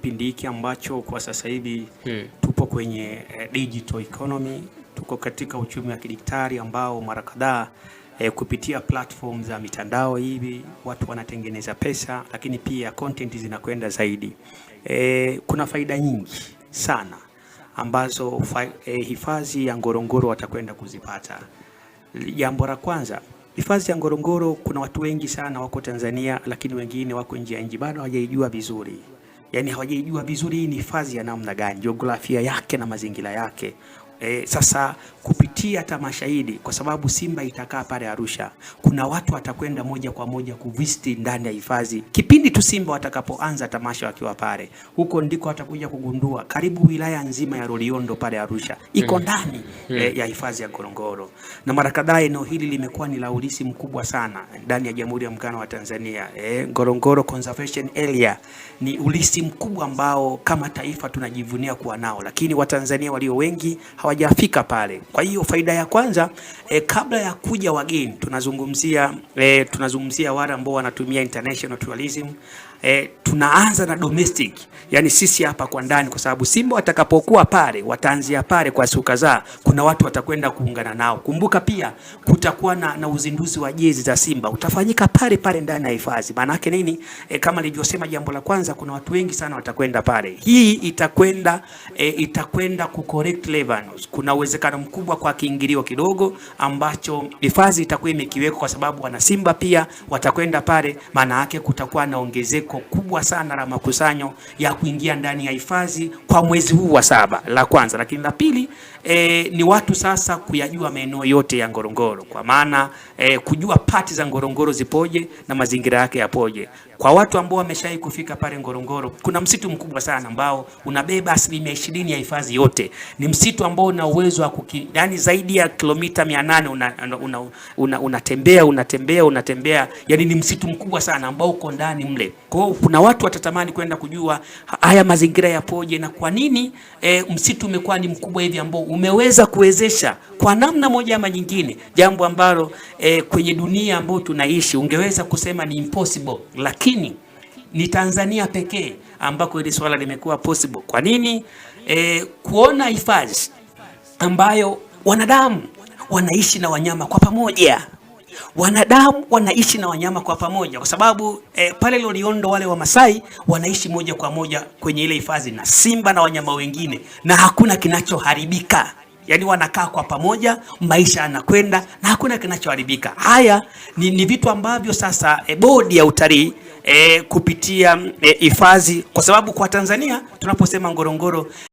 kipindi hiki ambacho kwa sasa hivi tupo kwenye digital economy, tuko katika uchumi wa kidijitali ambao mara kadhaa kupitia platform za mitandao hivi watu wanatengeneza pesa, lakini pia content zinakwenda zaidi. Kuna faida nyingi sana ambazo hifadhi ya Ngorongoro watakwenda kuzipata. Jambo la kwanza, hifadhi ya Ngorongoro kuna watu wengi sana wako Tanzania, lakini wengine wako nje ya nchi bado hawajaijua vizuri. Yaani hawajaijua vizuri hii ni hifadhi ya namna gani, jiografia yake na mazingira yake. Sasa kupitia tamasha hili, kwa sababu Simba itakaa pale Arusha, kuna watu watakwenda moja kwa moja kuvisit ndani ya hifadhi. Kipindi tu Simba watakapoanza tamasha wakiwa pale, huko ndiko watakuja kugundua karibu wilaya nzima ya Loliondo pale Arusha iko ndani ya hifadhi ya Ngorongoro. Na mara kadhaa eneo hili limekuwa ni la urithi mkubwa sana ndani ya Jamhuri ya Muungano wa Tanzania. Ngorongoro Conservation Area ni urithi mkubwa ambao kama taifa tunajivunia kuwa nao, lakini Watanzania walio wengi hawajafika pale. Kwa hiyo faida ya kwanza, kabla ya kuja wageni, tunazungumzia wale ambao wanatumia international tourism. Tunaanza na domestic, yani sisi hapa kwa ndani, kwa sababu Simba watakapokuwa pale wataanzia pale kwa siku kadhaa, kuna watu watakwenda kuungana nao. Kumbuka pia kutakuwa na uzinduzi wa jezi za Simba utafanyika pale pale ndani ya hifadhi. Maana yake nini? Kama nilivyosema, jambo la kwanza, kuna watu wengi sana watakwenda pale. Hii itakwenda ku correct revenues. Kuna uwezekano mkubwa kwa kiingilio kidogo ambacho hifadhi itakuwa imekiweka, kwa sababu wana Simba pia watakwenda pale. Maana yake kutakuwa na ongezeko kubwa sana la makusanyo ya kuingia ndani ya hifadhi kwa mwezi huu wa 7, la kwanza. Lakini la pili, ni watu sasa kuyajua maeneo yote ya Ngorongoro, kwa maana kujua pati za Ngorongoro zipoje na mazingira yake yapoje. Kwa watu ambao wameshawahi kufika pale Ngorongoro, kuna msitu mkubwa sana ambao unabeba 20% ya hifadhi yote. Ni msitu ambao una uwezo wa yani zaidi ya kilomita 800 unatembea, yani ni msitu mkubwa sana ambao uko ndani mle. Kwa hiyo kuna watu watatamani kwenda kujua haya mazingira yapoje na kwa nini msitu umekuwa ni mkubwa hivi, ambao umeweza kuwezesha kwa namna moja ama nyingine jambo ambalo kwenye dunia ambayo tunaishi ungeweza kusema ni impossible, lakini ni Tanzania pekee ambako hili swala limekuwa possible. Kwa nini? Kuona hifadhi ambayo wanadamu wanaishi na wanyama kwa pamoja. Wanadamu wanaishi na wanyama kwa pamoja, kwa sababu pale Loliondo wale wa Masai wanaishi moja kwa moja kwenye ile hifadhi na Simba na wanyama wengine, na hakuna kinachoharibika. Yani wanakaa kwa pamoja, maisha yanakwenda na hakuna kinachoharibika. Haya ni vitu ambavyo sasa bodi ya utalii kupitia hifadhi, kwa sababu kwa Tanzania tunaposema Ngorongoro